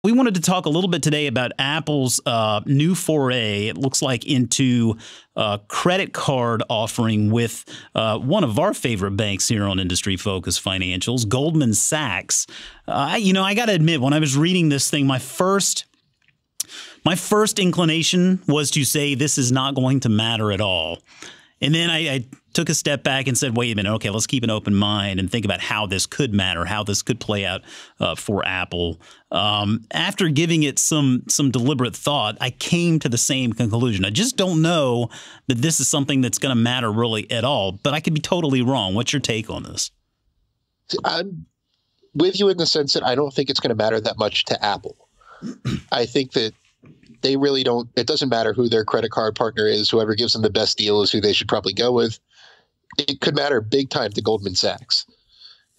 We wanted to talk a little bit today about Apple's new foray, it looks like, into credit card offering with one of our favorite banks here on Industry Focus Financials, Goldman Sachs. I got to admit, when I was reading this thing, my first inclination was to say this is not going to matter at all. And then I took a step back and said, wait a minute, okay, let's keep an open mind and think about how this could matter, how this could play out for Apple. After giving it some deliberate thought, I came to the same conclusion. I just don't know that this is something that's going to matter really at all, but I could be totally wrong. What's your take on this? I'm with you in the sense that I don't think it's going to matter that much to Apple. I think that they really don't. It doesn't matter who their credit card partner is. Whoever gives them the best deal is who they should probably go with. It could matter big time to Goldman Sachs,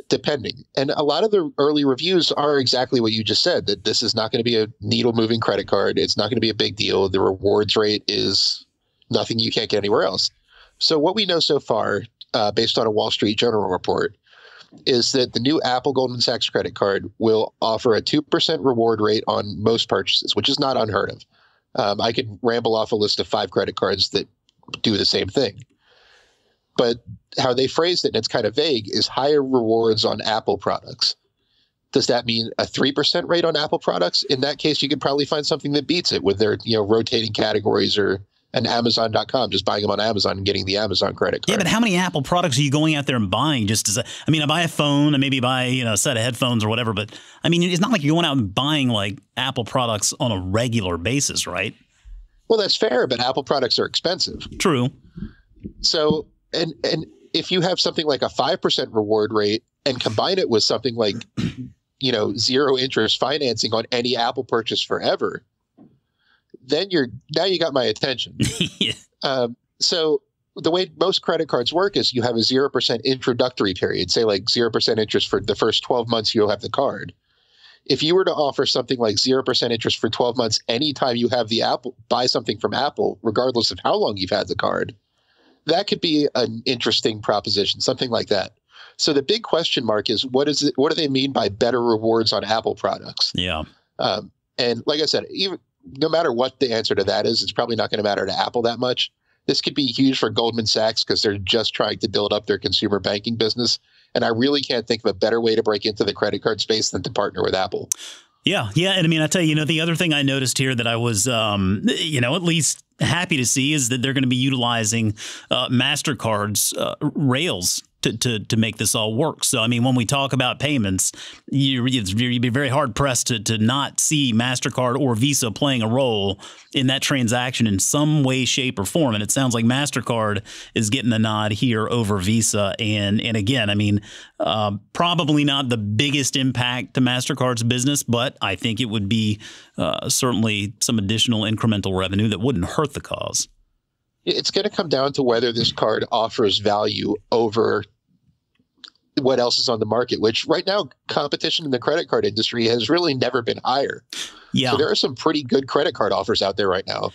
depending. And a lot of the early reviews are exactly what you just said, that this is not going to be a needle-moving credit card. It's not going to be a big deal. The rewards rate is nothing you can't get anywhere else. So what we know so far, based on a Wall Street Journal report, is that the new Apple Goldman Sachs credit card will offer a 2% reward rate on most purchases, which is not unheard of. I could ramble off a list of 5 credit cards that do the same thing. But how they phrased it, and it's kind of vague, is higher rewards on Apple products. Does that mean a 3% rate on Apple products? In that case, you could probably find something that beats it with their rotating categories, or an Amazon.com, just buying them on Amazon and getting the Amazon credit card. Yeah, but how many Apple products are you going out there and buying? Just as I buy a phone and maybe buy a set of headphones or whatever. But I mean, it's not like you're going out and buying like Apple products on a regular basis, right? Well, that's fair, but Apple products are expensive. True. So, and if you have something like a 5% reward rate and combine it with something like, 0 interest financing on any Apple purchase forever, then now you got my attention. Yeah. So the way most credit cards work is you have a 0% introductory period, say like 0% interest for the first 12 months you'll have the card. If you were to offer something like 0% interest for 12 months, anytime you have the Apple, buy something from Apple, regardless of how long you've had the card, that could be an interesting proposition, something like that. So the big question mark is, what do they mean by better rewards on Apple products? Yeah. And like I said, no matter what the answer to that is, it's probably not going to matter to Apple that much. This could be huge for Goldman Sachs because they're just trying to build up their consumer banking business. And I really can't think of a better way to break into the credit card space than to partner with Apple. Yeah. Yeah. And I mean, I tell you, the other thing I noticed here that I was, at least happy to see is that they're going to be utilizing MasterCard's rails to make this all work. So, I mean, when we talk about payments, you'd be very hard pressed to not see MasterCard or Visa playing a role in that transaction in some way, shape, or form. And it sounds like MasterCard is getting the nod here over Visa. And again, I mean, probably not the biggest impact to MasterCard's business, but I think it would be certainly some additional incremental revenue that wouldn't hurt the cause. It's going to come down to whether this card offers value over what else is on the market, which right now competition in the credit card industry has really never been higher. Yeah. So there are some pretty good credit card offers out there right now.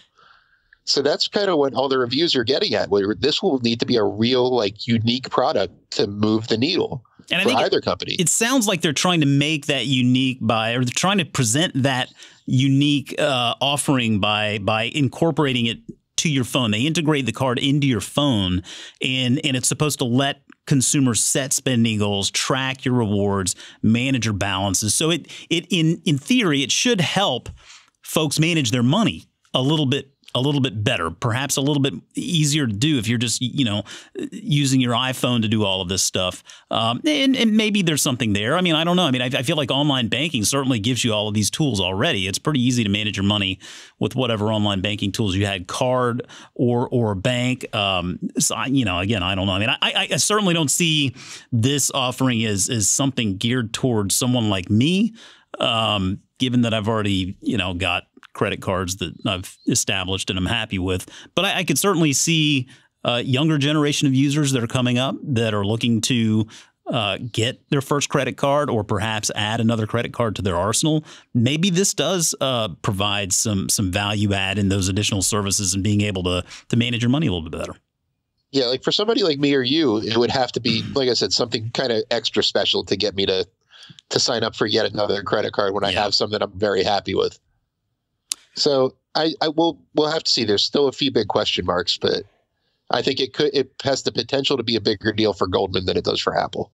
So that's kind of what all the reviews are getting at, where this will need to be a real, unique product to move the needle for either company. It sounds like they're trying to make that unique or they're trying to present that unique offering by incorporating it to your phone. They integrate the card into your phone, and it's supposed to let consumers set spending goals, track your rewards, manage your balances. So in theory, it should help folks manage their money a little bit better, perhaps a little bit easier to do if you're just, using your iPhone to do all of this stuff. And maybe there's something there. I mean, I don't know. I mean, I feel like online banking certainly gives you all of these tools already. It's pretty easy to manage your money with whatever online banking tools you had, card or bank. So, again, I don't know. I mean, I certainly don't see this offering as something geared towards someone like me, given that I've already, got credit cards that I've established and I'm happy with. But I could certainly see a younger generation of users that are coming up that are looking to get their first credit card or perhaps add another credit card to their arsenal. Maybe this does provide some value add in those additional services and being able to manage your money a little bit better. Yeah, for somebody like me or you, it would have to be, like I said, something kind of extra special to get me to to sign up for yet another credit card when I have some that I'm very happy with. So we'll have to see. There's still a few big question marks, but I think it has the potential to be a bigger deal for Goldman than it does for Apple.